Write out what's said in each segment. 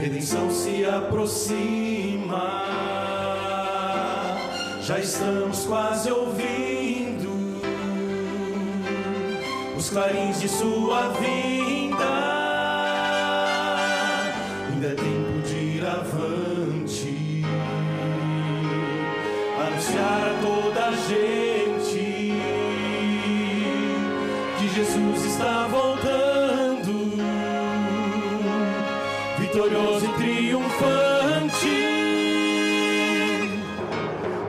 redenção se aproxima. Já estamos quase ouvindo os clarins de sua vinda. Ainda é tempo de ir avante, anunciar a toda a gente que Jesus está voltando, vitorioso e triunfante.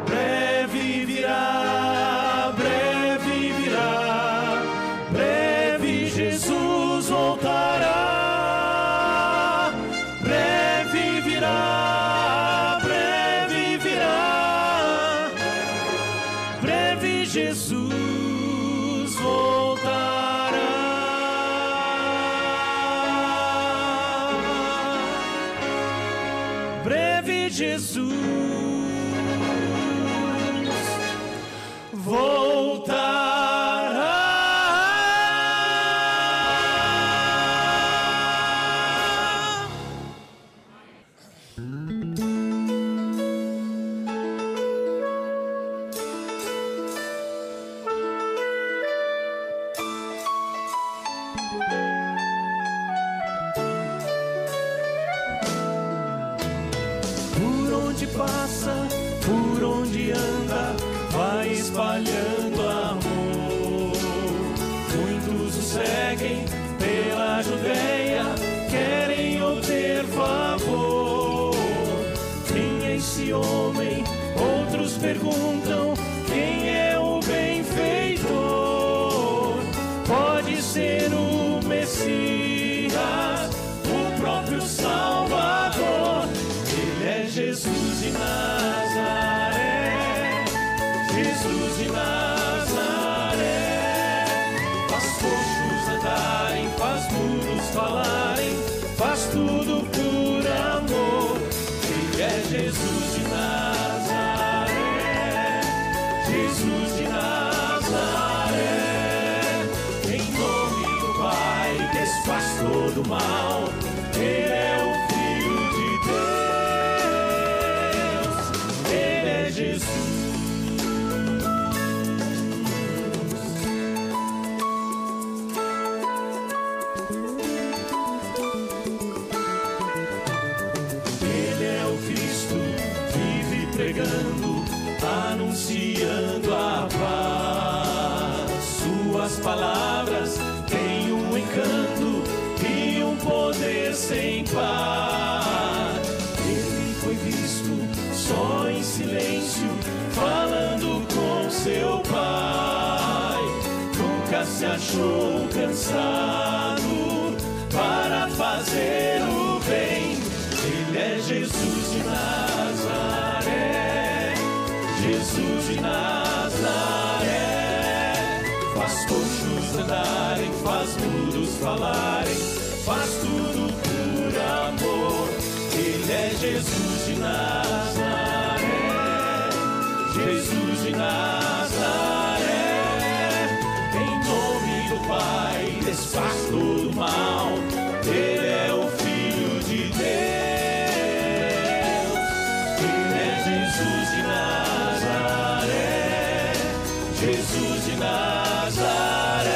Breve virá, breve virá, breve Jesus voltará. Breve virá, breve virá, breve Jesus voltará. Breve Jesus voltará. Por onde passa, por onde anda, vai espalhando amor. Muitos o seguem pela Judeia, querem obter favor. Quem é esse homem? Outros perguntam, quem é o benfeitor? Pode ser o Messias, o próprio Salvador. Ele é Jesus de Nazaré, Jesus de Nazaré. Faz coxos andarem, faz mudos falarem, faz tudo por amor. Ele é Jesus de Nazaré, Jesus de Nazaré. Em nome do Pai desfaz todo o mal. Ele é o Filho de Deus, Ele é Jesus. Ele é o Cristo, vive pregando, anunciando a paz. Suas palavras têm um encanto e um poder sem par. Ele foi visto só em silêncio, falando com seu Pai. Nunca se achou cansado para fazer o bem. Ele é Jesus de Nazaré, Jesus de Nazaré. Faz coxos andarem, faz mudos falarem, faz tudo por amor. Ele é Jesus de Nazaré, Jesus de Nazaré. Em nome do Pai desfaz todo o mal. Ele é o Filho de Deus. Ele é Jesus de Nazaré, Jesus de Nazaré.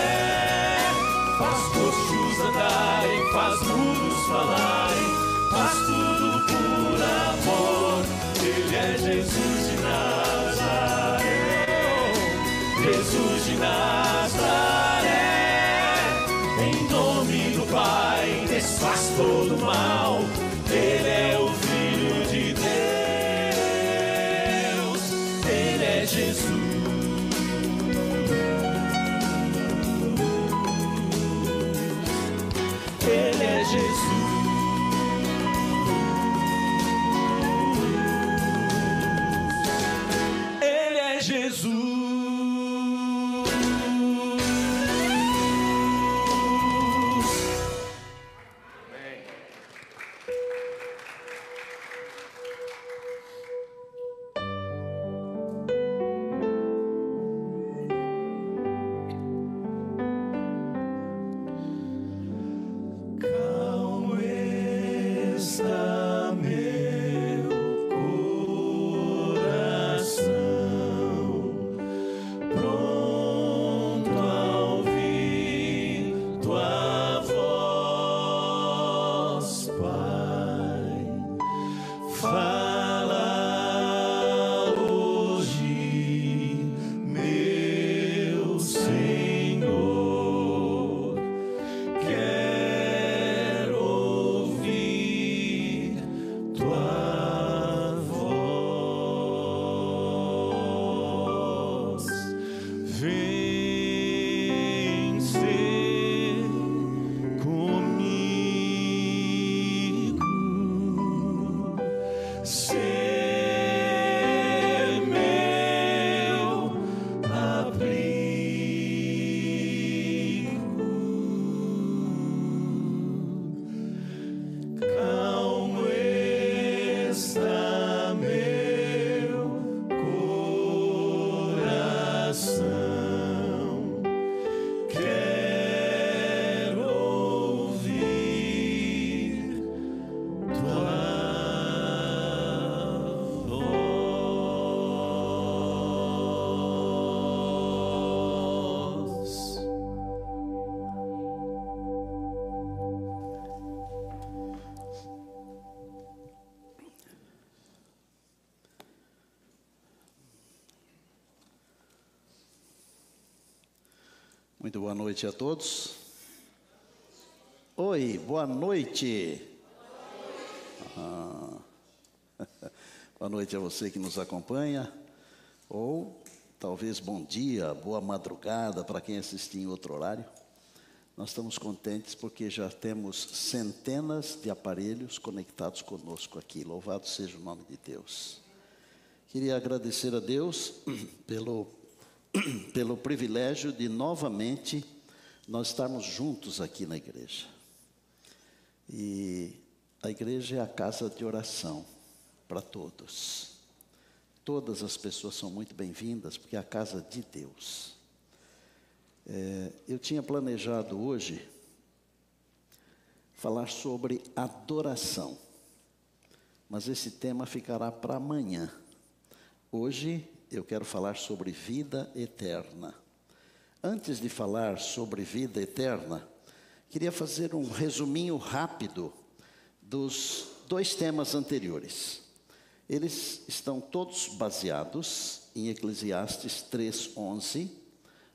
Faz coxos andarem, faz mudos falarem, faz tudo por amor. Ele é Jesus de Nazaré, Jesus de Nazaré. Em nome do Pai desfaz todo o mal. Ele é o Filho de Deus, Ele é Jesus. Ele é Jesus. Ele é Jesus. Calmo Muito boa noite a todos. Oi, boa noite. Boa noite a você que nos acompanha, ou talvez bom dia, boa madrugada para quem assistir em outro horário. Nós estamos contentes porque já temos centenas de aparelhos conectados conosco aqui. Louvado seja o nome de Deus. Queria agradecer a Deus pelo privilégio de novamente nós estarmos juntos aqui na igreja. E a igreja é a casa de oração para todos. Todas as pessoas são muito bem-vindas, porque é a casa de Deus. Eu tinha planejado hoje falar sobre adoração, mas esse tema ficará para amanhã. Hoje eu quero falar sobre vida eterna. Antes de falar sobre vida eterna, queria fazer um resuminho rápido dos dois temas anteriores. Eles estão todos baseados em Eclesiastes 3:11,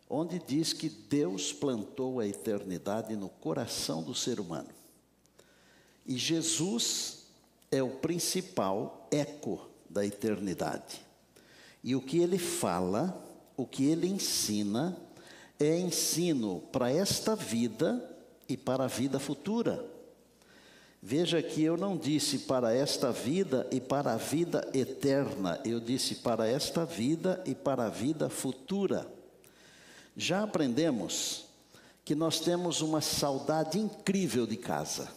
onde diz que Deus plantou a eternidade no coração do ser humano. E Jesus é o principal eco da eternidade. E o que ele fala, o que ele ensina, é ensino para esta vida e para a vida futura. Veja que eu não disse para esta vida e para a vida eterna, eu disse para esta vida e para a vida futura. Já aprendemos que nós temos uma saudade incrível de casa.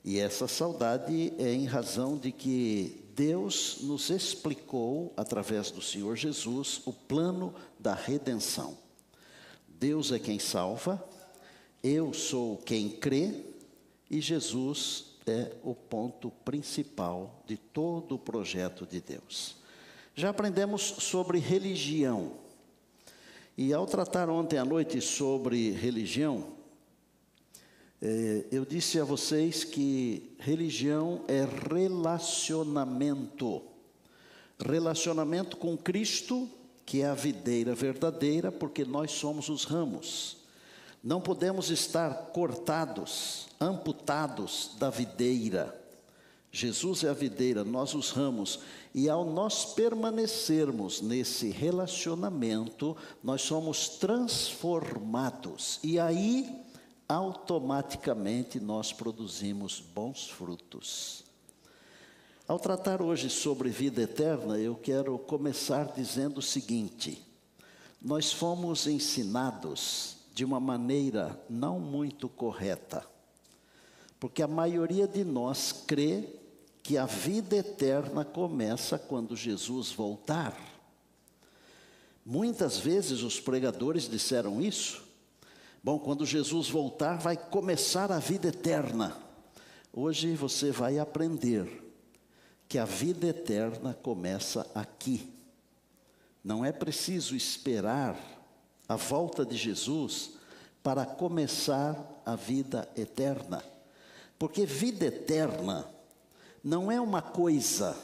E essa saudade é em razão de que Deus nos explicou, através do Senhor Jesus, o plano da redenção. Deus é quem salva, eu sou quem crê, e Jesus é o ponto principal de todo o projeto de Deus. Já aprendemos sobre religião. E ao tratar ontem à noite sobre religião, eu disse a vocês que religião é relacionamento. Relacionamento com Cristo, que é a videira verdadeira, porque nós somos os ramos. Não podemos estar cortados, amputados da videira. Jesus é a videira, nós os ramos. E ao nós permanecermos nesse relacionamento, nós somos transformados. E aí, automaticamente, nós produzimos bons frutos. Ao tratar hoje sobre vida eterna, eu quero começar dizendo o seguinte: nós fomos ensinados de uma maneira não muito correta, porque a maioria de nós crê que a vida eterna começa quando Jesus voltar. Muitas vezes os pregadores disseram isso. Bom, quando Jesus voltar, vai começar a vida eterna. Hoje você vai aprender que a vida eterna começa aqui. Não é preciso esperar a volta de Jesus para começar a vida eterna. Porque vida eterna não é uma coisa,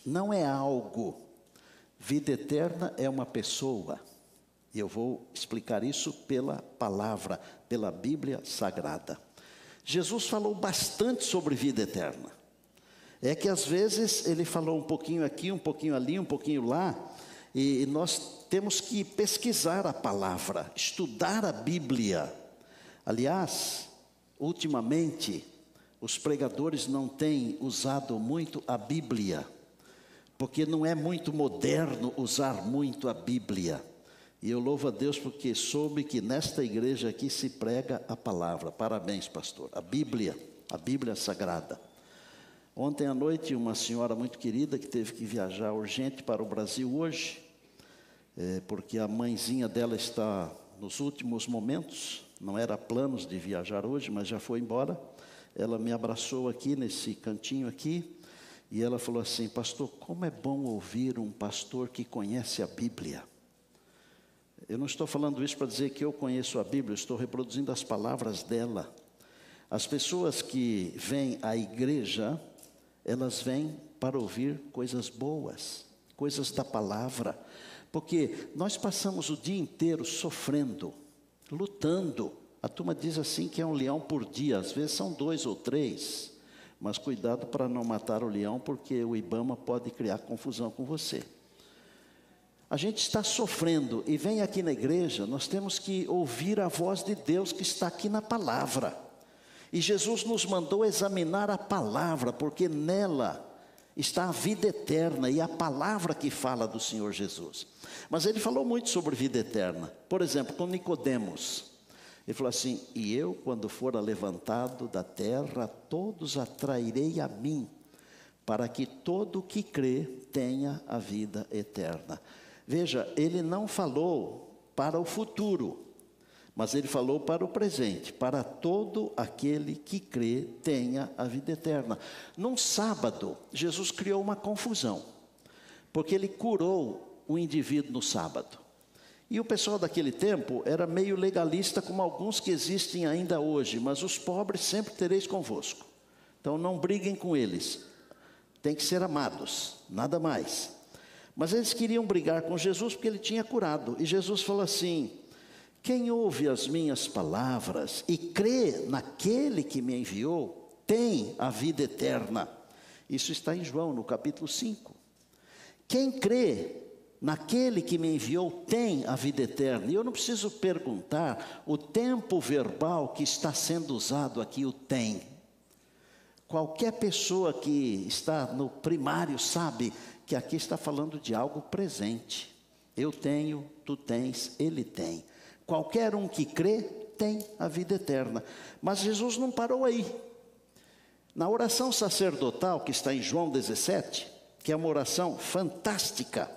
não é algo. Vida eterna é uma pessoa. E eu vou explicar isso pela palavra, pela Bíblia Sagrada. Jesus falou bastante sobre vida eterna. É que às vezes ele falou um pouquinho aqui, um pouquinho ali, um pouquinho lá, e nós temos que pesquisar a palavra, estudar a Bíblia. Aliás, ultimamente, os pregadores não têm usado muito a Bíblia, porque não é muito moderno usar muito a Bíblia. E eu louvo a Deus porque soube que nesta igreja aqui se prega a palavra. Parabéns, pastor. A Bíblia Sagrada. Ontem à noite, uma senhora muito querida que teve que viajar urgente para o Brasil hoje, porque a mãezinha dela está nos últimos momentos, não era planos de viajar hoje, mas já foi embora. Ela me abraçou aqui, nesse cantinho aqui, e ela falou assim: pastor, como é bom ouvir um pastor que conhece a Bíblia. Eu não estou falando isso para dizer que eu conheço a Bíblia, eu estou reproduzindo as palavras dela. As pessoas que vêm à igreja, elas vêm para ouvir coisas boas, coisas da palavra, porque nós passamos o dia inteiro sofrendo, lutando. A turma diz assim que é um leão por dia, às vezes são 2 ou 3. Mas cuidado para não matar o leão, porque o Ibama pode criar confusão com você. A gente está sofrendo e vem aqui na igreja, nós temos que ouvir a voz de Deus que está aqui na palavra. E Jesus nos mandou examinar a palavra, porque nela está a vida eterna e a palavra que fala do Senhor Jesus. Mas ele falou muito sobre vida eterna. Por exemplo, com Nicodemos. Ele falou assim: e eu, quando for levantado da terra, todos atrairei a mim, para que todo o que crê tenha a vida eterna. Veja, ele não falou para o futuro, mas ele falou para o presente, para todo aquele que crê tenha a vida eterna. Num sábado, Jesus criou uma confusão, porque ele curou o indivíduo no sábado. E o pessoal daquele tempo era meio legalista, como alguns que existem ainda hoje, mas os pobres sempre tereis convosco. Então não briguem com eles, tem que ser amados, nada mais. Mas eles queriam brigar com Jesus porque ele tinha curado. E Jesus falou assim: quem ouve as minhas palavras e crê naquele que me enviou, tem a vida eterna. Isso está em João, no capítulo 5. Quem crê naquele que me enviou tem a vida eterna. E eu não preciso perguntar, o tempo verbal que está sendo usado aqui, o tem. Qualquer pessoa que está no primário sabe que aqui está falando de algo presente. Eu tenho, tu tens, ele tem. Qualquer um que crê tem a vida eterna. Mas Jesus não parou aí. Na oração sacerdotal que está em João 17, que é uma oração fantástica,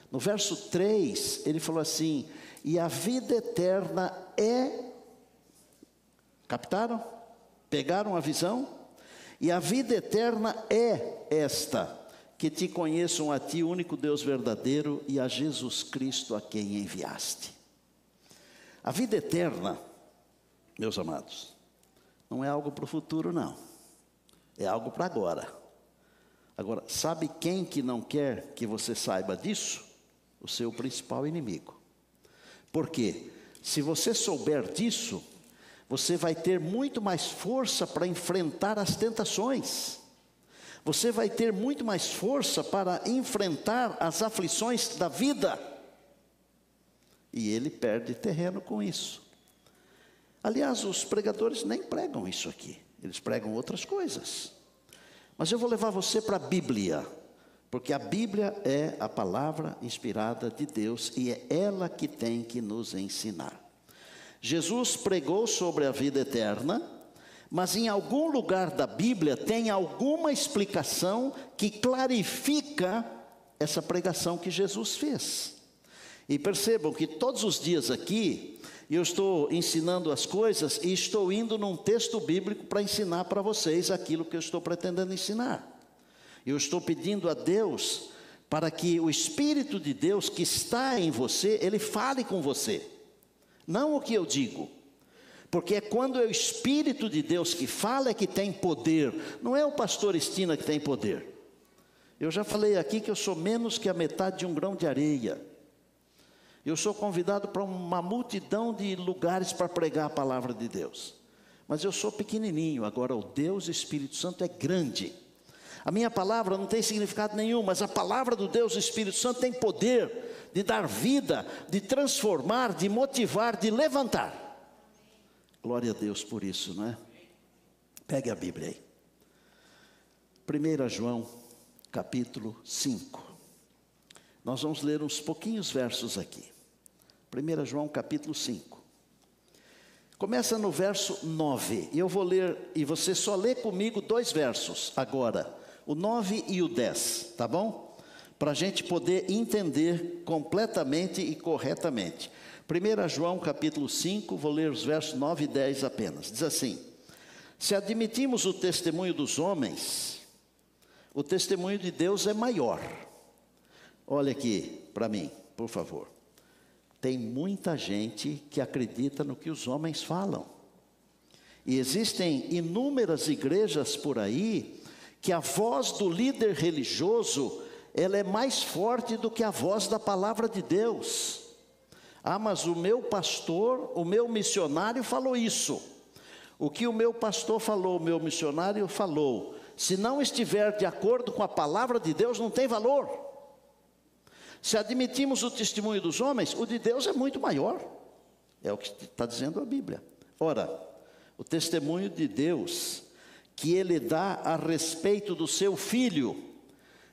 no verso 3, ele falou assim: e a vida eterna é... Captaram? Pegaram a visão? E a vida eterna é esta: que te conheçam a ti, o único Deus verdadeiro, e a Jesus Cristo a quem enviaste. A vida eterna, meus amados, não é algo para o futuro, não. É algo para agora. Agora, sabe quem que não quer que você saiba disso? O seu principal inimigo. Por quê? Se você souber disso, você vai ter muito mais força para enfrentar as tentações. Você vai ter muito mais força para enfrentar as aflições da vida. E ele perde terreno com isso. Aliás, os pregadores nem pregam isso aqui. Eles pregam outras coisas. Mas eu vou levar você para a Bíblia. Porque a Bíblia é a palavra inspirada de Deus e é ela que tem que nos ensinar. Jesus pregou sobre a vida eterna, mas em algum lugar da Bíblia tem alguma explicação que clarifica essa pregação que Jesus fez. E percebam que todos os dias aqui eu estou ensinando as coisas e estou indo num texto bíblico para ensinar para vocês aquilo que eu estou pretendendo ensinar. Eu estou pedindo a Deus para que o Espírito de Deus que está em você, ele fale com você. Não o que eu digo. Porque é quando é o Espírito de Deus que fala é que tem poder. Não é o pastor Estina que tem poder. Eu já falei aqui que eu sou menos que a metade de um grão de areia. Eu sou convidado para uma multidão de lugares para pregar a palavra de Deus. Mas eu sou pequenininho. Agora o Deus Espírito Santo é grande. A minha palavra não tem significado nenhum, mas a palavra do Deus Espírito Santo tem poder de dar vida, de transformar, de motivar, de levantar. Glória a Deus por isso, não é? Pegue a Bíblia aí. 1 João, capítulo 5. Nós vamos ler uns pouquinhos versos aqui. 1 João, capítulo 5. Começa no verso 9. Eu vou ler, e você só lê comigo 2 versos agora. O 9 e o 10, tá bom? Para a gente poder entender completamente e corretamente. 1 João capítulo 5, vou ler os versos 9 e 10 apenas. Diz assim: se admitimos o testemunho dos homens, o testemunho de Deus é maior. Olha aqui para mim, por favor. Tem muita gente que acredita no que os homens falam. E existem inúmeras igrejas por aí que a voz do líder religioso, ela é mais forte do que a voz da palavra de Deus. Ah, mas o meu pastor, o meu missionário falou isso. O que o meu pastor falou, o meu missionário falou, se não estiver de acordo com a palavra de Deus, não tem valor. Se admitimos o testemunho dos homens, o de Deus é muito maior. É o que está dizendo a Bíblia. Ora, o testemunho de Deus que Ele dá a respeito do seu Filho,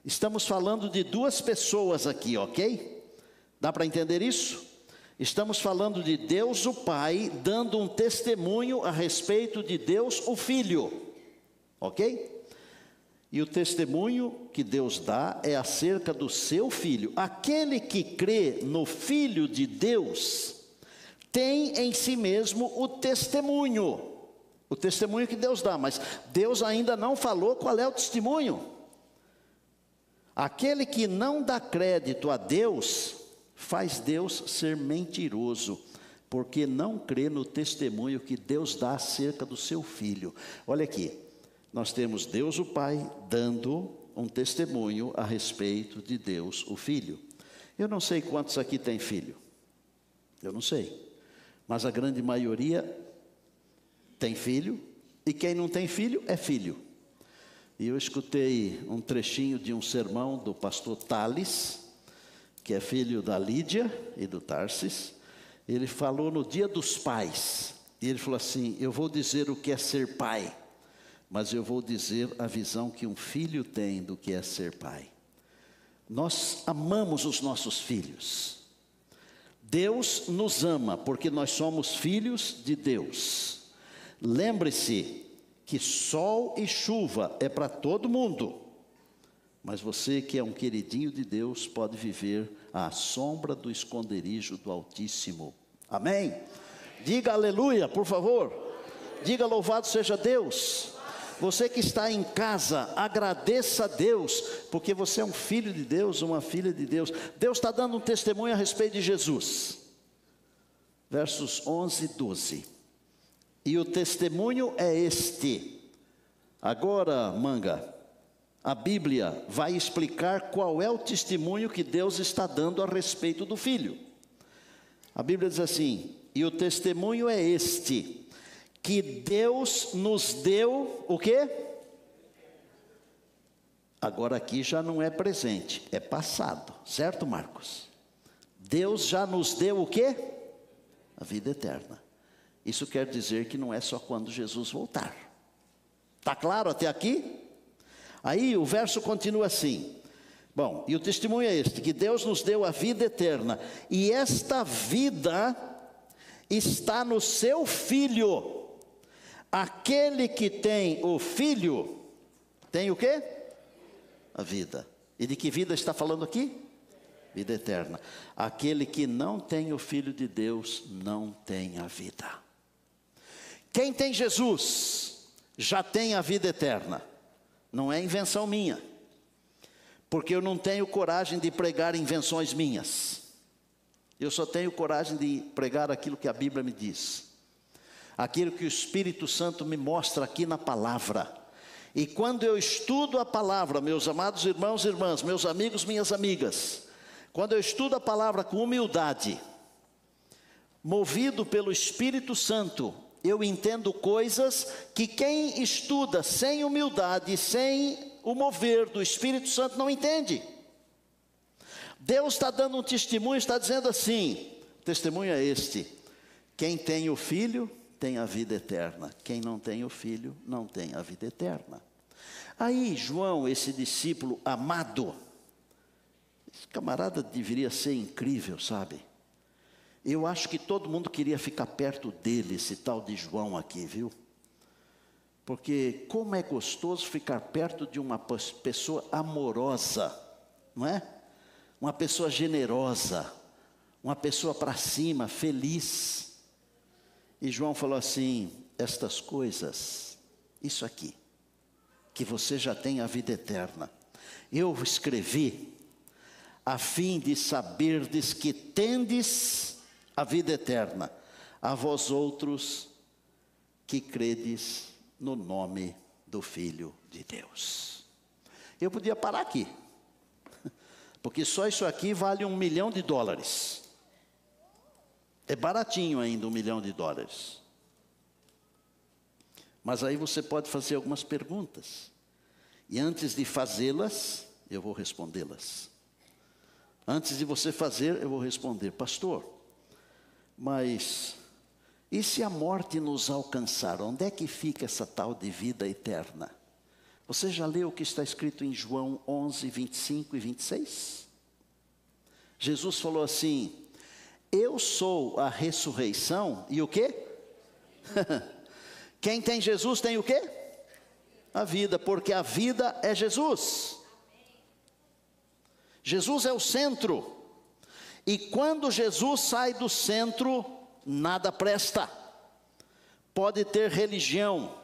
estamos falando de duas pessoas aqui, ok? Dá para entender isso? Estamos falando de Deus o Pai, dando um testemunho a respeito de Deus o Filho, ok? E o testemunho que Deus dá é acerca do seu Filho. Aquele que crê no Filho de Deus, tem em si mesmo o testemunho que Deus dá, mas Deus ainda não falou qual é o testemunho. Aquele que não dá crédito a Deus, faz Deus ser mentiroso, porque não crê no testemunho que Deus dá acerca do seu Filho. Olha aqui, nós temos Deus o Pai dando um testemunho a respeito de Deus o Filho. Eu não sei quantos aqui têm filho, eu não sei, mas a grande maioria tem filho, e quem não tem filho é filho. E eu escutei um trechinho de um sermão do pastor Tales, que é filho da Lídia e do Tarsis. Ele falou no Dia dos Pais, e ele falou assim: eu vou dizer o que é ser pai, mas eu vou dizer a visão que um filho tem do que é ser pai. Nós amamos os nossos filhos. Deus nos ama porque nós somos filhos de Deus. Lembre-se que sol e chuva é para todo mundo, mas você que é um queridinho de Deus pode viver à sombra do esconderijo do Altíssimo. Amém? Diga aleluia, por favor. Diga louvado seja Deus. Você que está em casa, agradeça a Deus, porque você é um filho de Deus, uma filha de Deus. Deus está dando um testemunho a respeito de Jesus. Versos 11 e 12. E o testemunho é este. Agora, Manga, a Bíblia vai explicar qual é o testemunho que Deus está dando a respeito do Filho. A Bíblia diz assim: e o testemunho é este, que Deus nos deu o quê? Agora aqui já não é presente, é passado, certo, Marcos? Deus já nos deu o quê? A vida eterna. Isso quer dizer que não é só quando Jesus voltar. Está claro até aqui? Aí o verso continua assim. Bom, e o testemunho é este, que Deus nos deu a vida eterna, e esta vida está no seu Filho. Aquele que tem o Filho, tem o quê? A vida. E de que vida está falando aqui? Vida eterna. Aquele que não tem o Filho de Deus, não tem a vida. Quem tem Jesus, já tem a vida eterna. Não é invenção minha, porque eu não tenho coragem de pregar invenções minhas. Eu só tenho coragem de pregar aquilo que a Bíblia me diz, aquilo que o Espírito Santo me mostra aqui na palavra. E quando eu estudo a palavra, meus amados irmãos e irmãs, meus amigos, minhas amigas, quando eu estudo a palavra com humildade, movido pelo Espírito Santo, eu entendo coisas que quem estuda sem humildade, sem o mover do Espírito Santo, não entende. Deus está dando um testemunho, está dizendo assim: o testemunho é este, quem tem o Filho tem a vida eterna, quem não tem o Filho não tem a vida eterna. Aí João, esse discípulo amado, esse camarada deveria ser incrível, sabe? Eu acho que todo mundo queria ficar perto dele, esse tal de João aqui, viu? Porque como é gostoso ficar perto de uma pessoa amorosa, não é? Uma pessoa generosa, uma pessoa para cima, feliz. E João falou assim: estas coisas, isso aqui, que você já tem a vida eterna, eu escrevi a fim de saberdes que tendes a vida eterna, a vós outros que credes no nome do Filho de Deus. Eu podia parar aqui, porque só isso aqui vale $1 milhão. É baratinho ainda $1 milhão. Mas aí você pode fazer algumas perguntas. E antes de fazê-las, eu vou respondê-las. Antes de você fazer, eu vou responder: pastor, mas e se a morte nos alcançar? Onde é que fica essa tal de vida eterna? Você já leu o que está escrito em João 11, 25 e 26? Jesus falou assim: eu sou a ressurreição e o quê? Quem tem Jesus tem o quê? A vida, porque a vida é Jesus. Jesus é o centro. E quando Jesus sai do centro, nada presta. Pode ter religião,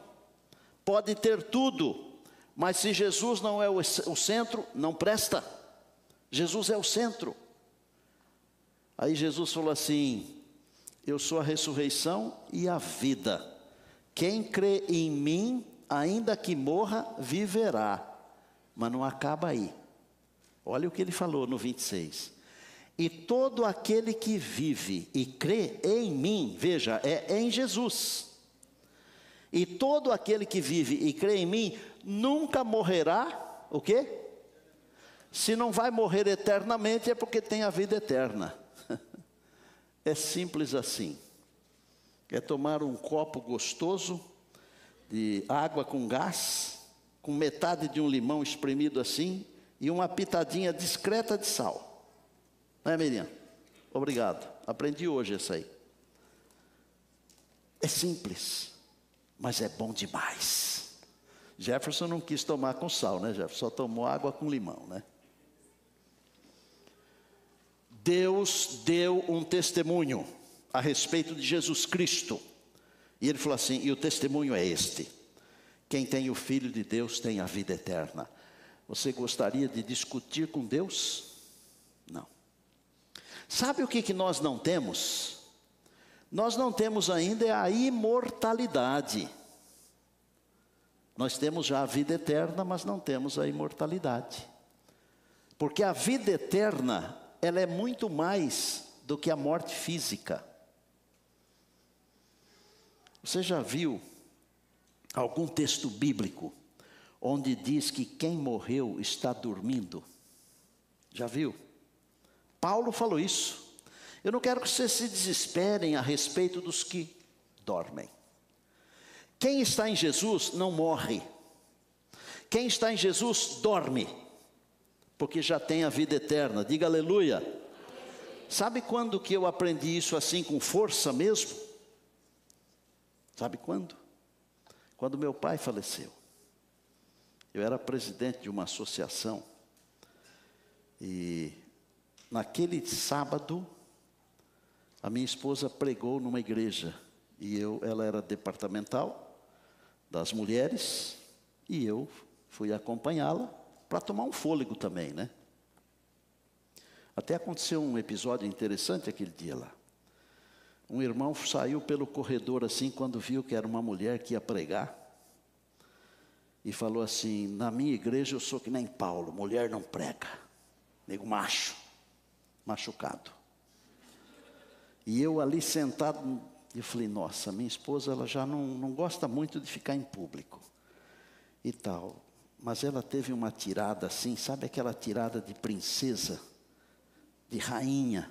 pode ter tudo, mas se Jesus não é o centro, não presta. Jesus é o centro. Aí Jesus falou assim: eu sou a ressurreição e a vida. Quem crê em mim, ainda que morra, viverá. Mas não acaba aí. Olha o que ele falou no 26. E todo aquele que vive e crê em mim, veja, é em Jesus. E todo aquele que vive e crê em mim, nunca morrerá, o quê? Se não vai morrer eternamente, é porque tem a vida eterna. É simples assim. É tomar um copo gostoso de água com gás, com metade de um limão espremido assim, e uma pitadinha discreta de sal. Não é, Miriam? Obrigado. Aprendi hoje essa aí. É simples, mas é bom demais. Jefferson não quis tomar com sal, né, Jefferson? Só tomou água com limão, né? Deus deu um testemunho a respeito de Jesus Cristo. E ele falou assim, e o testemunho é este: quem tem o Filho de Deus tem a vida eterna. Você gostaria de discutir com Deus? Não. Sabe o que nós não temos? Nós não temos ainda a imortalidade. Nós temos já a vida eterna, mas não temos a imortalidade. Porque a vida eterna, ela é muito mais do que a morte física. Você já viu algum texto bíblico onde diz que quem morreu está dormindo? Já viu? Paulo falou isso. Eu não quero que vocês se desesperem a respeito dos que dormem. Quem está em Jesus não morre. Quem está em Jesus dorme, porque já tem a vida eterna. Diga aleluia. Sabe quando que eu aprendi isso assim com força mesmo? Sabe quando? Quando meu pai faleceu. Eu era presidente de uma associação. E naquele sábado, a minha esposa pregou numa igreja. E ela era departamental das mulheres. E eu fui acompanhá-la para tomar um fôlego também, né? Até aconteceu um episódio interessante aquele dia lá. Um irmão saiu pelo corredor assim, quando viu que era uma mulher que ia pregar. E falou assim, na minha igreja eu sou que nem Paulo, mulher não prega. Nego macho, machucado. E eu ali sentado, eu falei, nossa, minha esposa ela já não gosta muito de ficar em público. E tal. Mas ela teve uma tirada assim, sabe aquela tirada de princesa, de rainha.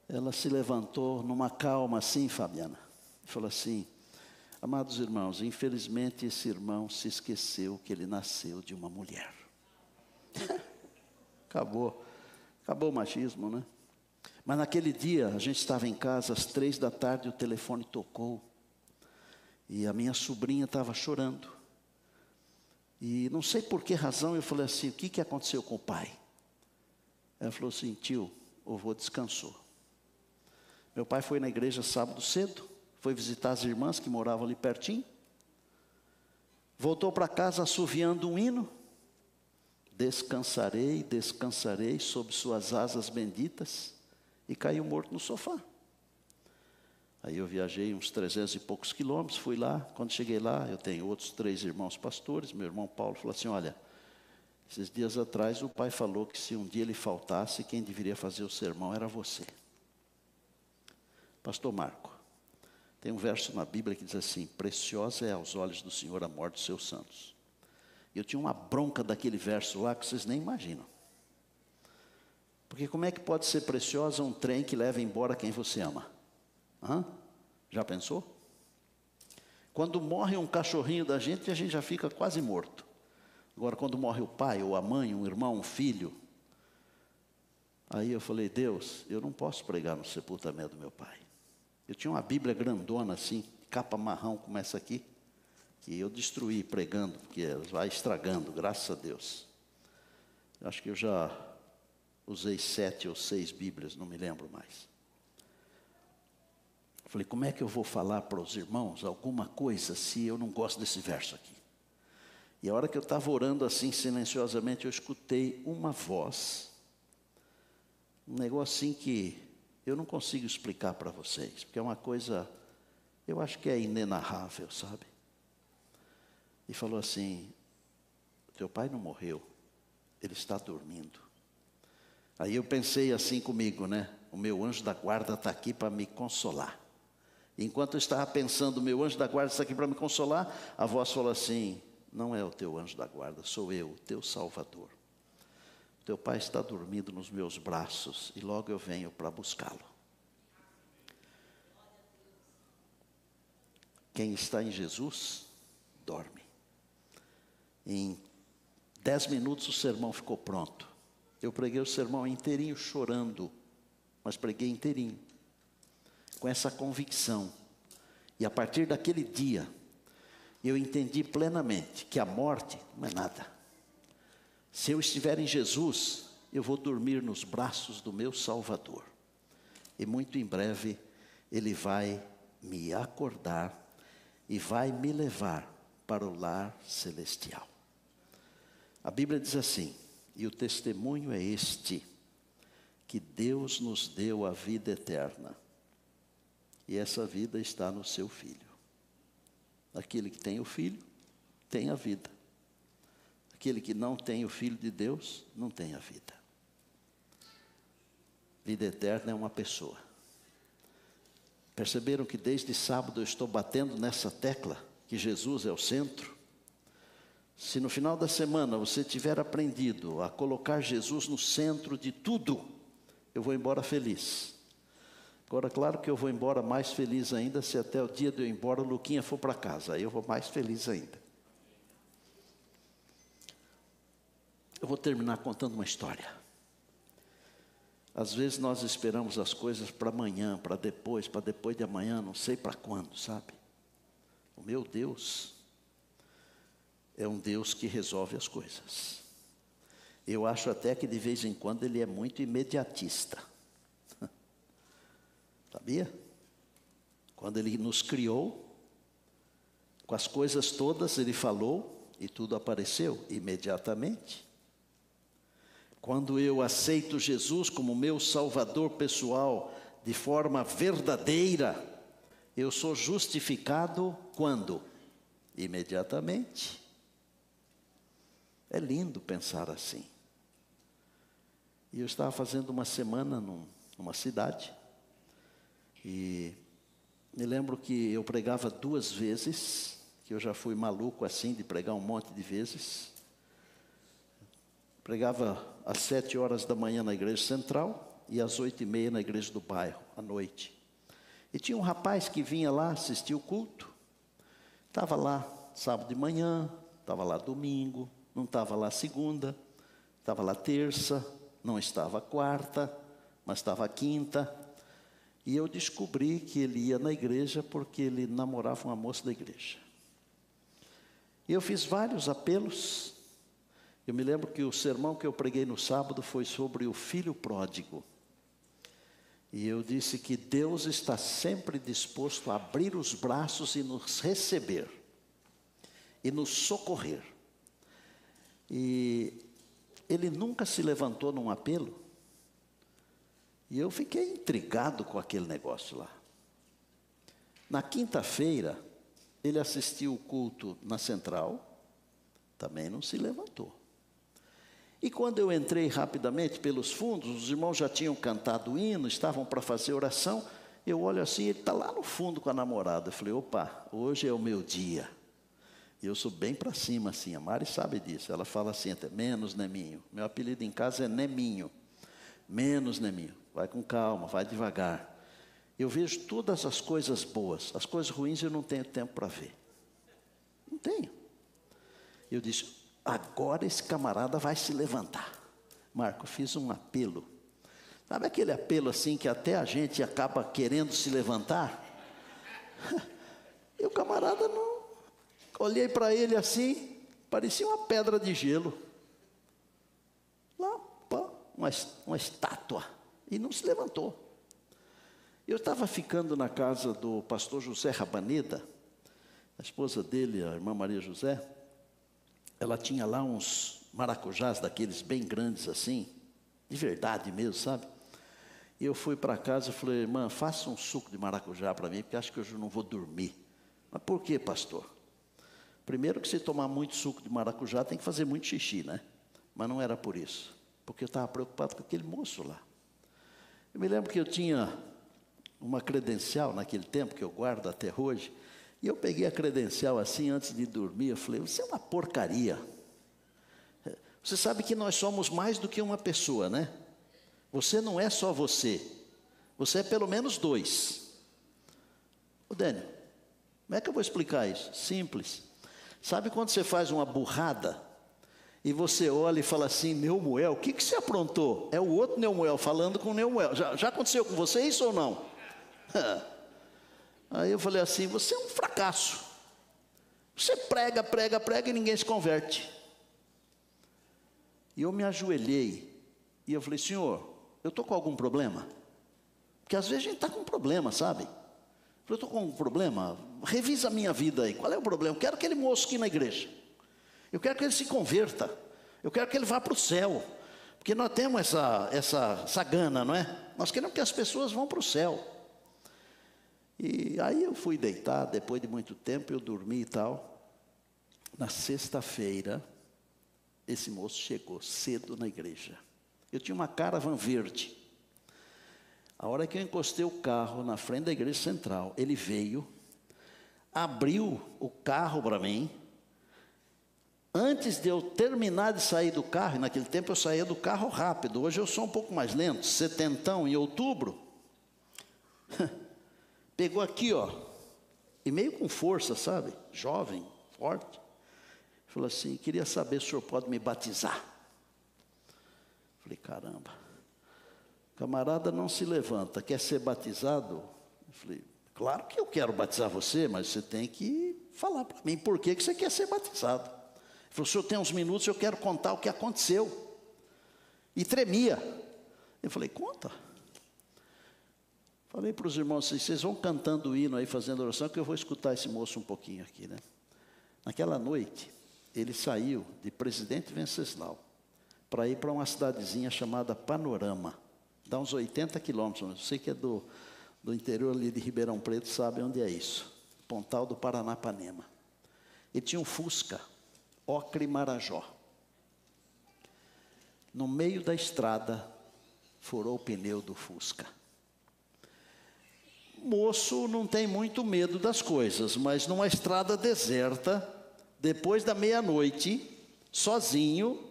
Ela se levantou numa calma assim, Fabiana, e falou assim, amados irmãos, infelizmente esse irmão se esqueceu que ele nasceu de uma mulher. Acabou o machismo, né? Mas naquele dia, a gente estava em casa, às 15h, o telefone tocou, e a minha sobrinha estava chorando. E não sei por que razão, eu falei assim, o que aconteceu com o pai? Ela falou assim, tio, o vô descansou. Meu pai foi na igreja sábado cedo, foi visitar as irmãs que moravam ali pertinho. Voltou para casa assoviando um hino. Descansarei, descansarei sob suas asas benditas. E caiu morto no sofá. Aí eu viajei uns 300 e poucos quilômetros, fui lá. Quando cheguei lá, eu tenho outros 3 irmãos pastores. Meu irmão Paulo falou assim, olha, esses dias atrás o pai falou que se um dia ele faltasse, quem deveria fazer o sermão era você. Pastor Marco, tem um verso na Bíblia que diz assim: preciosa é aos olhos do Senhor a morte dos seus santos. E eu tinha uma bronca daquele verso lá que vocês nem imaginam. Porque como é que pode ser preciosa um trem que leva embora quem você ama? Já pensou? Quando morre um cachorrinho da gente, a gente já fica quase morto. Agora, quando morre o pai, ou a mãe, um irmão, um filho, aí eu falei: Deus, eu não posso pregar no sepultamento do meu pai. Eu tinha uma Bíblia grandona assim, capa marrom como essa aqui, que eu destruí pregando, porque ela vai estragando, graças a Deus. Eu acho que eu já usei 7 ou 6 Bíblias, não me lembro mais. Falei: como é que eu vou falar para os irmãos alguma coisa se eu não gosto desse verso aqui? E a hora que eu estava orando assim silenciosamente, eu escutei uma voz, um negocinho que eu não consigo explicar para vocês, porque é uma coisa, eu acho que é inenarrável, sabe? E falou assim: teu pai não morreu, ele está dormindo. Aí eu pensei assim comigo, né? O meu anjo da guarda está aqui para me consolar. E enquanto eu estava pensando, o meu anjo da guarda está aqui para me consolar, a voz falou assim: não é o teu anjo da guarda, sou eu, teu Salvador. Teu pai está dormindo nos meus braços e logo eu venho para buscá-lo. Quem está em Jesus, dorme. Em 10 minutos o sermão ficou pronto. Eu preguei o sermão inteirinho chorando, mas preguei inteirinho, com essa convicção. E a partir daquele dia, eu entendi plenamente que a morte não é nada. Se eu estiver em Jesus, eu vou dormir nos braços do meu Salvador. E muito em breve, Ele vai me acordar e vai me levar para o lar celestial. A Bíblia diz assim: e o testemunho é este, que Deus nos deu a vida eterna. E essa vida está no seu Filho. Aquele que tem o Filho, tem a vida. Aquele que não tem o Filho de Deus, não tem a vida. Vida eterna é uma pessoa. Perceberam que desde sábado eu estou batendo nessa tecla, que Jesus é o centro? Se no final da semana você tiver aprendido a colocar Jesus no centro de tudo, eu vou embora feliz. Agora, claro que eu vou embora mais feliz ainda se até o dia de eu ir embora o Luquinha for para casa. Aí eu vou mais feliz ainda. Eu vou terminar contando uma história. Às vezes nós esperamos as coisas para amanhã, para depois de amanhã, não sei para quando, sabe? O meu Deus é um Deus que resolve as coisas. Eu acho até que de vez em quando Ele é muito imediatista. Sabia? Quando Ele nos criou, com as coisas todas Ele falou e tudo apareceu imediatamente. Quando eu aceito Jesus como meu Salvador pessoal de forma verdadeira, eu sou justificado quando? Imediatamente. É lindo pensar assim. E eu estava fazendo uma semana numa cidade, e me lembro que eu pregava 2 vezes, que eu já fui maluco assim de pregar um monte de vezes. Pregava às 7 horas da manhã na igreja central e às 8h30 na igreja do bairro, à noite. E tinha um rapaz que vinha lá assistir o culto. Estava lá sábado de manhã, estava lá domingo, não estava lá segunda, estava lá terça, não estava quarta, mas estava quinta. E eu descobri que ele ia na igreja porque ele namorava uma moça da igreja. E eu fiz vários apelos. Eu me lembro que o sermão que eu preguei no sábado foi sobre o filho pródigo. E eu disse que Deus está sempre disposto a abrir os braços e nos receber. E nos socorrer. E ele nunca se levantou num apelo. E eu fiquei intrigado com aquele negócio lá. Na quinta-feira, ele assistiu o culto na central, também não se levantou. E quando eu entrei rapidamente pelos fundos, os irmãos já tinham cantado o hino, estavam para fazer oração, Eu olho assim, ele está lá no fundo com a namorada. Eu falei, opa, hoje é o meu dia. E eu sou bem para cima assim, a Mari sabe disso. Ela fala assim até, menos Neminho. Meu apelido em casa é Neminho. Menos Neminho. Vai com calma, vai devagar. Eu vejo todas as coisas boas. As coisas ruins eu não tenho tempo para ver. Não tenho. Eu disse, agora esse camarada vai se levantar. Marco, fiz um apelo. Sabe aquele apelo assim que até a gente acaba querendo se levantar? E o camarada não... Olhei para ele assim, parecia uma pedra de gelo. Lá, pá, uma estátua. E não se levantou. Eu estava ficando na casa do pastor José Rabaneda, a esposa dele, a irmã Maria José. Ela tinha lá uns maracujás daqueles bem grandes assim, de verdade mesmo, sabe? E eu fui para casa e falei, irmã, faça um suco de maracujá para mim, porque acho que hoje eu não vou dormir. Mas por quê, pastor? Primeiro que se tomar muito suco de maracujá, tem que fazer muito xixi, né? Mas não era por isso, porque eu estava preocupado com aquele moço lá. Eu me lembro que eu tinha uma credencial naquele tempo, que eu guardo até hoje, e eu peguei a credencial assim, antes de dormir, eu falei, você é uma porcaria. Você sabe que nós somos mais do que uma pessoa, né? Você não é só você. Você é pelo menos dois. Ô, Dênio, como é que eu vou explicar isso? Simples. Sabe quando você faz uma burrada e você olha e fala assim, Neumoel, o que você aprontou? É o outro Neumoel falando com o Neumoel. Já aconteceu com você isso ou não? Aí eu falei assim, você é um fracasso. Você prega e ninguém se converte. E eu me ajoelhei e eu falei, Senhor, eu estou com algum problema? Porque às vezes a gente está com problema, sabe? Eu estou com um problema, revisa a minha vida aí, qual é o problema? Eu quero aquele moço aqui na igreja, eu quero que ele se converta, eu quero que ele vá para o céu, porque nós temos essa gana, não é? Nós queremos que as pessoas vão para o céu. E aí eu fui deitar, depois de muito tempo eu dormi e tal. Na sexta-feira, esse moço chegou cedo na igreja. Eu tinha uma Caravan verde. A hora que eu encostei o carro na frente da igreja central, ele veio, abriu o carro para mim. Antes de eu terminar de sair do carro, e naquele tempo eu saía do carro rápido, hoje eu sou um pouco mais lento, setentão em outubro. Pegou aqui, ó, e meio com força, sabe? Jovem, forte. Falou assim, queria saber se o senhor pode me batizar. Falei, caramba. Camarada não se levanta, quer ser batizado? Eu falei, claro que eu quero batizar você, mas você tem que falar para mim por que você quer ser batizado. Ele falou, o senhor tem uns minutos, eu quero contar o que aconteceu. E tremia. Eu falei, conta. Falei para os irmãos, vocês vão cantando o hino aí, fazendo oração, que eu vou escutar esse moço um pouquinho aqui, né? Naquela noite, ele saiu de Presidente Venceslau para ir para uma cidadezinha chamada Panorama. Dá uns 80 quilômetros, você que é do interior ali de Ribeirão Preto, sabe onde é isso. Pontal do Paranapanema. Ele tinha um Fusca, ocre Marajó. No meio da estrada, furou o pneu do Fusca. Moço não tem muito medo das coisas, mas numa estrada deserta, depois da meia-noite, sozinho,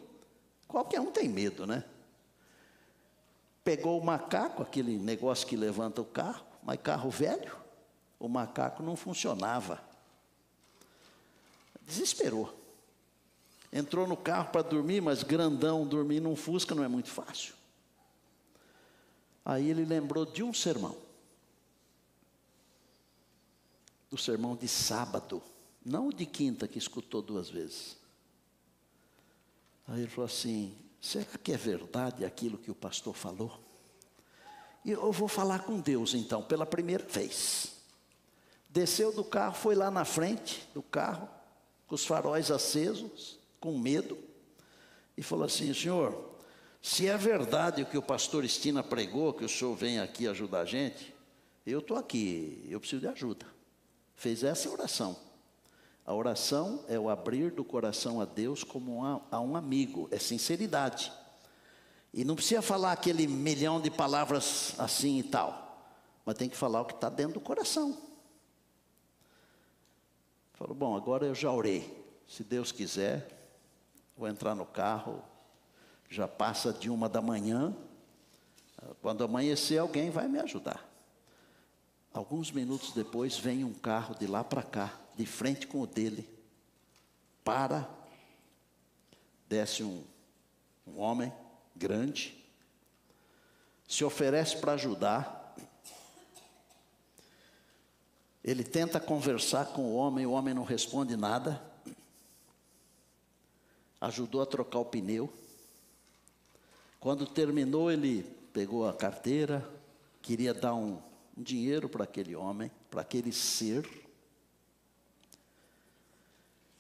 qualquer um tem medo, né? Pegou o macaco, aquele negócio que levanta o carro, mas carro velho, o macaco não funcionava. Desesperou. Entrou no carro para dormir, mas grandão, dormir num Fusca não é muito fácil. Aí ele lembrou de um sermão. Do sermão de sábado, não o de quinta que escutou 2 vezes. Aí ele falou assim, será que é verdade aquilo que o pastor falou? E eu vou falar com Deus então, pela primeira vez. Desceu do carro, foi lá na frente do carro, com os faróis acesos, com medo, e falou assim, Senhor, se é verdade o que o pastor Estina pregou, que o senhor vem aqui ajudar a gente, eu estou aqui, eu preciso de ajuda. Fez essa oração. A oração é o abrir do coração a Deus como a um amigo, é sinceridade. E não precisa falar aquele milhão de palavras assim e tal. mas tem que falar o que está dentro do coração. Falou, bom, agora eu já orei. Se Deus quiser, vou entrar no carro, já passa de 1 da manhã. Quando amanhecer, alguém vai me ajudar. Alguns minutos depois, vem um carro de lá para cá, de frente com o dele. Desce um homem grande, se oferece para ajudar. Ele tenta conversar com o homem não responde nada. Ajudou a trocar o pneu. Quando terminou, ele pegou a carteira, queria dar um dinheiro para aquele homem, para aquele ser.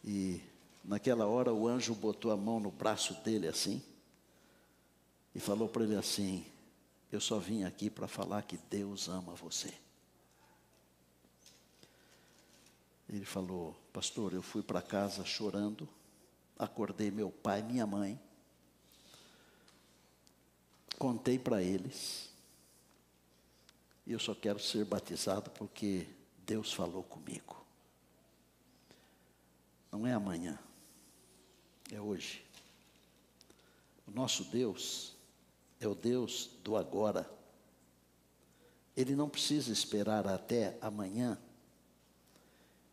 E naquela hora o anjo botou a mão no braço dele assim, e falou para ele assim, eu só vim aqui para falar que Deus ama você. Ele falou, pastor, eu fui para casa chorando, acordei meu pai, minha mãe, contei para eles, e eu só quero ser batizado porque Deus falou comigo. Não é amanhã, é hoje. O nosso Deus é o Deus do agora. Ele não precisa esperar até amanhã.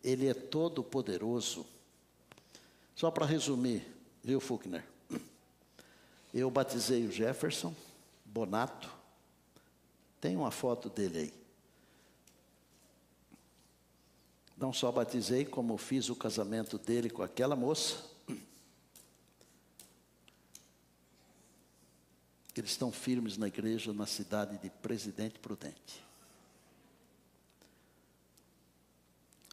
Ele é todo poderoso. Só para resumir, viu, Fuchner? Eu batizei o Jefferson Bonato. Tem uma foto dele aí. Não só batizei, como fiz o casamento dele com aquela moça. Eles estão firmes na igreja, na cidade de Presidente Prudente.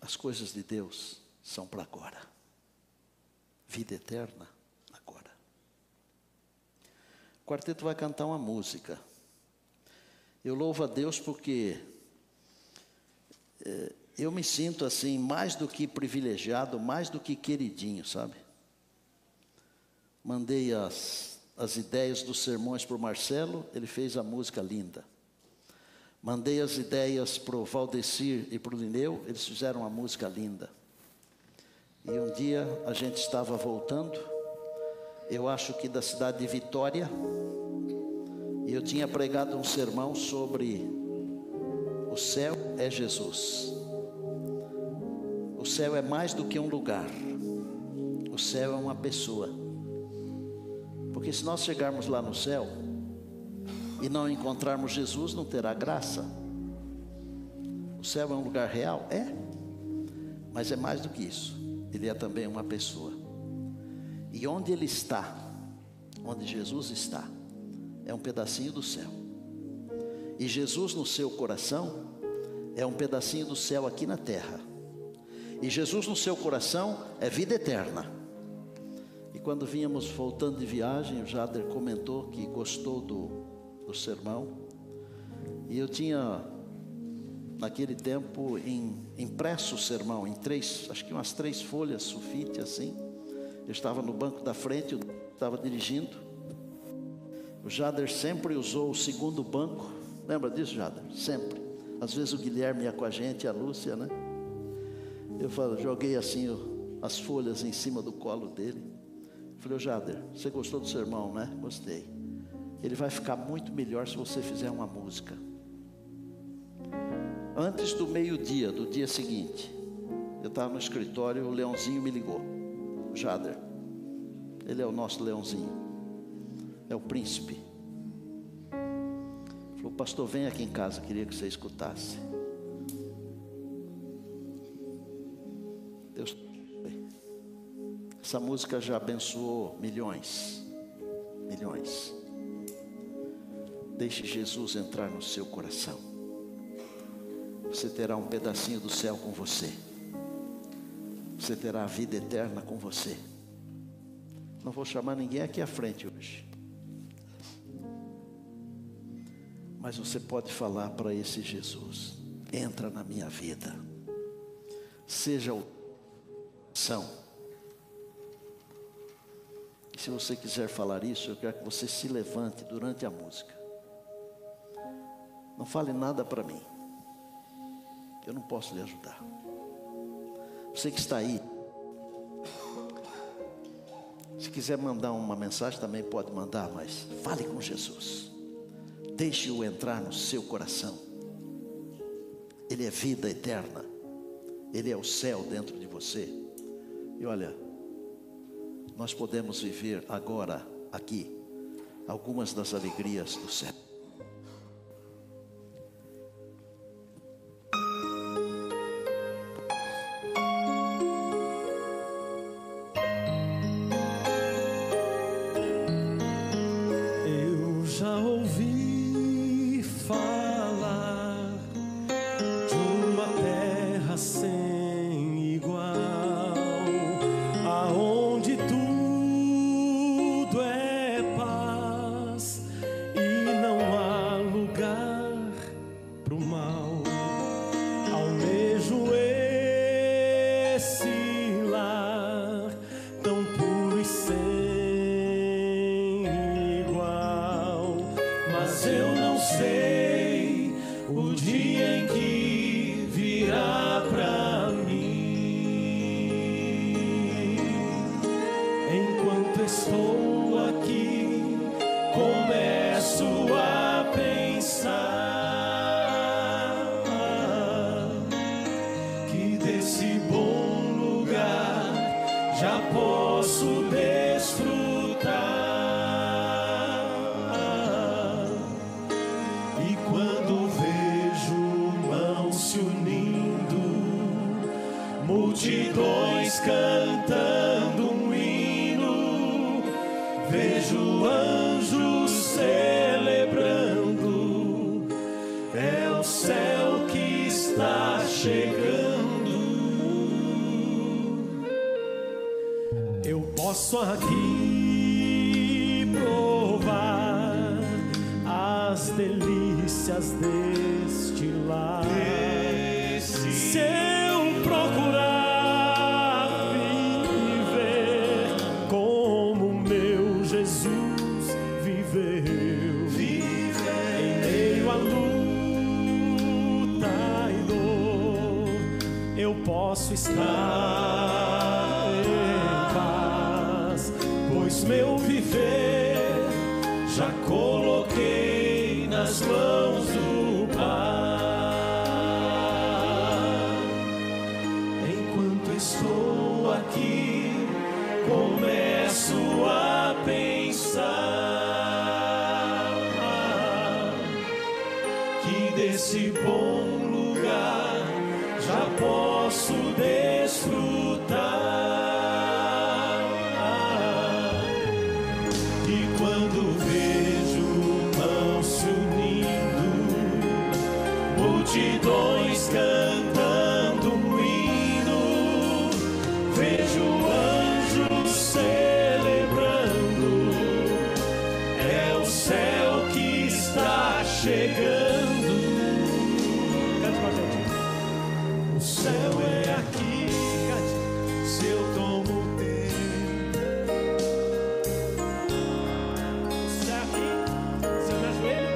As coisas de Deus são para agora. Vida eterna, agora. O quarteto vai cantar uma música. Eu louvo a Deus porque eu me sinto assim, mais do que privilegiado, mais do que queridinho, sabe? Mandei as ideias dos sermões para o Marcelo, ele fez a música linda. Mandei as ideias para o Valdecir e para o Lineu, eles fizeram uma música linda. E um dia a gente estava voltando, eu acho que da cidade de Vitória, e eu tinha pregado um sermão sobre o céu é Jesus. O céu é mais do que um lugar, o céu é uma pessoa. Porque se nós chegarmos lá no céu e não encontrarmos Jesus, não terá graça. O céu é um lugar real? É. Mas é mais do que isso. Ele é também uma pessoa. E onde Ele está, onde Jesus está, é um pedacinho do céu. E Jesus no seu coração é um pedacinho do céu aqui na terra. E Jesus no seu coração é vida eterna. E quando vínhamos voltando de viagem, o Jader comentou que gostou do sermão. E eu tinha, naquele tempo, impresso o sermão em acho que umas 3 folhas, sulfite assim. Eu estava no banco da frente, eu estava dirigindo. O Jader sempre usou o segundo banco. Lembra disso, Jader? Sempre. Às vezes o Guilherme ia com a gente, a Lúcia, né? Eu joguei assim as folhas em cima do colo dele. Falei, Jader, você gostou do sermão, né? Gostei. Ele vai ficar muito melhor se você fizer uma música. Antes do meio-dia, do dia seguinte, eu estava no escritório, o Leãozinho me ligou. O Jader, ele é o nosso Leãozinho, é o príncipe. Falou, pastor, vem aqui em casa, queria que você escutasse. Deus, essa música já abençoou milhões. Deixe Jesus entrar no seu coração. Você terá um pedacinho do céu com você. Você terá a vida eterna com você. Não vou chamar ninguém aqui à frente hoje. Mas você pode falar para esse Jesus: entra na minha vida. Seja o são. E se você quiser falar isso, eu quero que você se levante durante a música. Não fale nada para mim. eu não posso lhe ajudar. Você que está aí, se quiser mandar uma mensagem também pode mandar, mas fale com Jesus. Deixe-o entrar no seu coração. Ele é vida eterna. Ele é o céu dentro de você. E olha, nós podemos viver agora, aqui, algumas das alegrias do céu. Multidões cantando um hino, vejo anjos celebrando, é o céu que está chegando. Eu posso aqui provar as delícias deste lar. Se eu procurar viver como meu Jesus viveu, em meio à luta e dor, eu posso estar em paz, pois meu viver já coloquei nas mãos do Pai. Estou aqui, começo a pensar que desse bom lugar já posso desfrutar. E quando vejo mãos se unindo, multidões cantando um hino, vejo anjos celebrando, é o céu que está chegando. Canta com a gente. O céu é aqui, cante. Se eu tomo o tempo, o céu é aqui, se eu me ajoelho.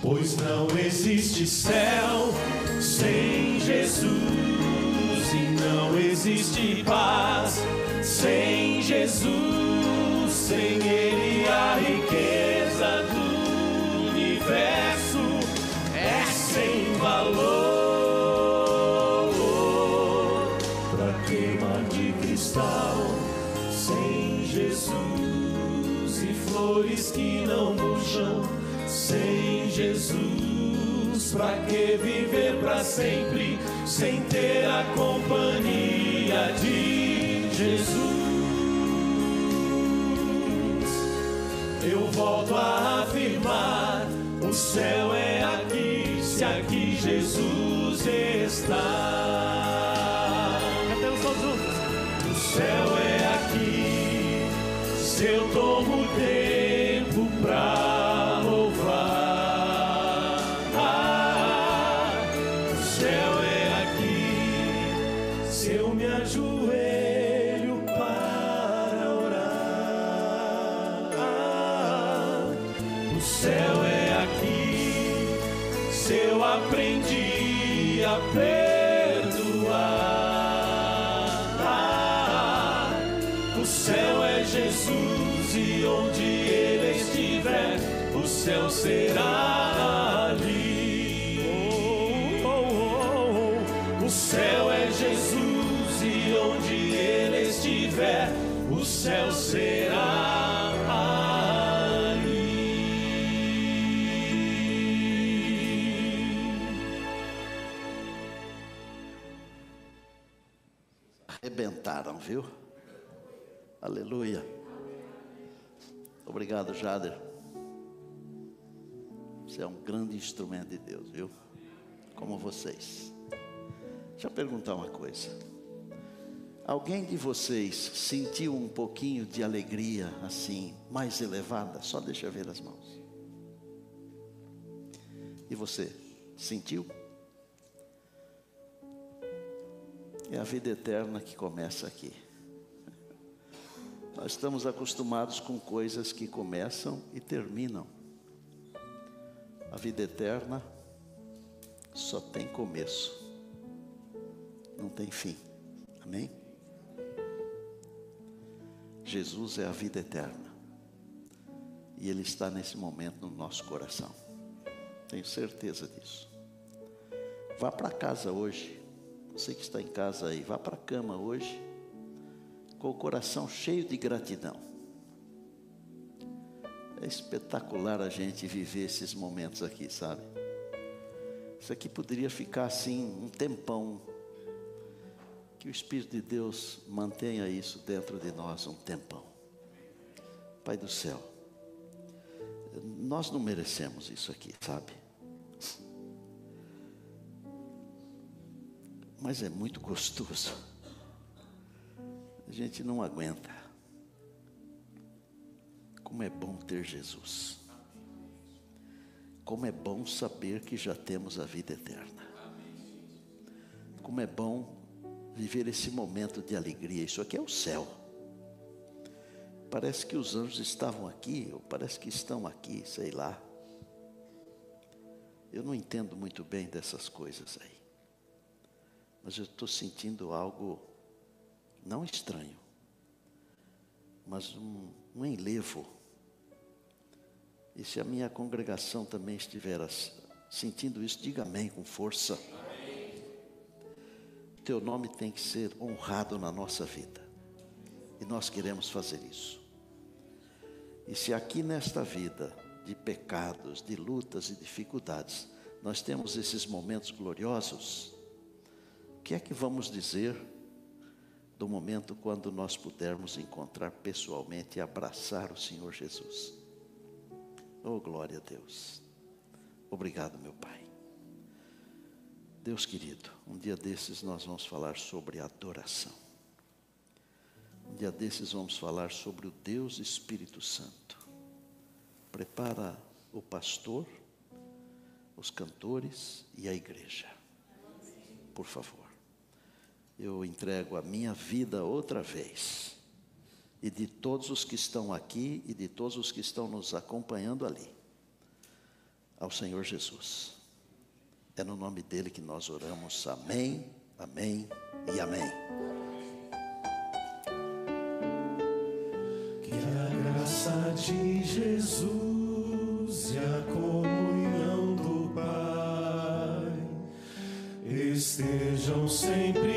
Pois não existe céu sem Jesus, e não existe paz sem Jesus. Sem Ele a riqueza do universo é sem valor. Pra que mar de cristal sem Jesus, e flores que não murcham sem Jesus? Pra que viver pra sempre sem ter a companhia de Jesus? Eu volto a afirmar, o céu é aqui. se aqui Jesus está. Cantemos todos juntos. O céu é aqui, se eu tomo tempo pra louvar. O céu é aqui, se eu me ajoelho para orar. O céu é aqui, se eu aprendi a perdoar. O céu é Jesus e onde Ele estiver, o céu será ali. O céu é Jesus e onde Ele estiver, o céu será ali. Arrebentaram, viu? Aleluia. Obrigado, Jader. Você é um grande instrumento de Deus, viu? Como vocês. Deixa eu perguntar uma coisa. Alguém de vocês sentiu um pouquinho de alegria assim, mais elevada? Só deixa eu ver as mãos. E você, sentiu? É a vida eterna que começa aqui. Nós estamos acostumados com coisas que começam e terminam. A vida eterna só tem começo, não tem fim. Amém? Jesus é a vida eterna. E Ele está nesse momento no nosso coração. Tenho certeza disso. Vá para casa hoje. Você que está em casa aí, vá para a cama hoje com o coração cheio de gratidão. É espetacular a gente viver esses momentos aqui, sabe? Isso aqui poderia ficar assim um tempão. Que o Espírito de Deus mantenha isso dentro de nós um tempão. Pai do céu, nós não merecemos isso aqui, sabe? Mas é muito gostoso. A gente não aguenta. Como é bom ter Jesus. Como é bom saber que já temos a vida eterna. Como é bom viver esse momento de alegria. Isso aqui é o céu. Parece que os anjos estavam aqui, ou parece que estão aqui, sei lá. Eu não entendo muito bem dessas coisas aí. Mas eu estou sentindo algo, não estranho, mas um enlevo. E se a minha congregação também estiver sentindo isso, diga amém com força. Amém. Teu nome tem que ser honrado na nossa vida. E nós queremos fazer isso. E se aqui nesta vida de pecados, de lutas e dificuldades, nós temos esses momentos gloriosos, o que é que vamos dizer do momento quando nós pudermos encontrar pessoalmente e abraçar o Senhor Jesus? Oh, glória a Deus. Obrigado, meu Pai. Deus querido, um dia desses nós vamos falar sobre adoração. Um dia desses vamos falar sobre o Deus Espírito Santo. Prepara o pastor, os cantores e a igreja. Por favor. Eu entrego a minha vida outra vez. E de todos os que estão aqui e de todos os que estão nos acompanhando ali. Ao Senhor Jesus. É no nome dele que nós oramos. Amém, amém e amém. Que a graça de Jesus e a comunhão do Pai estejam sempre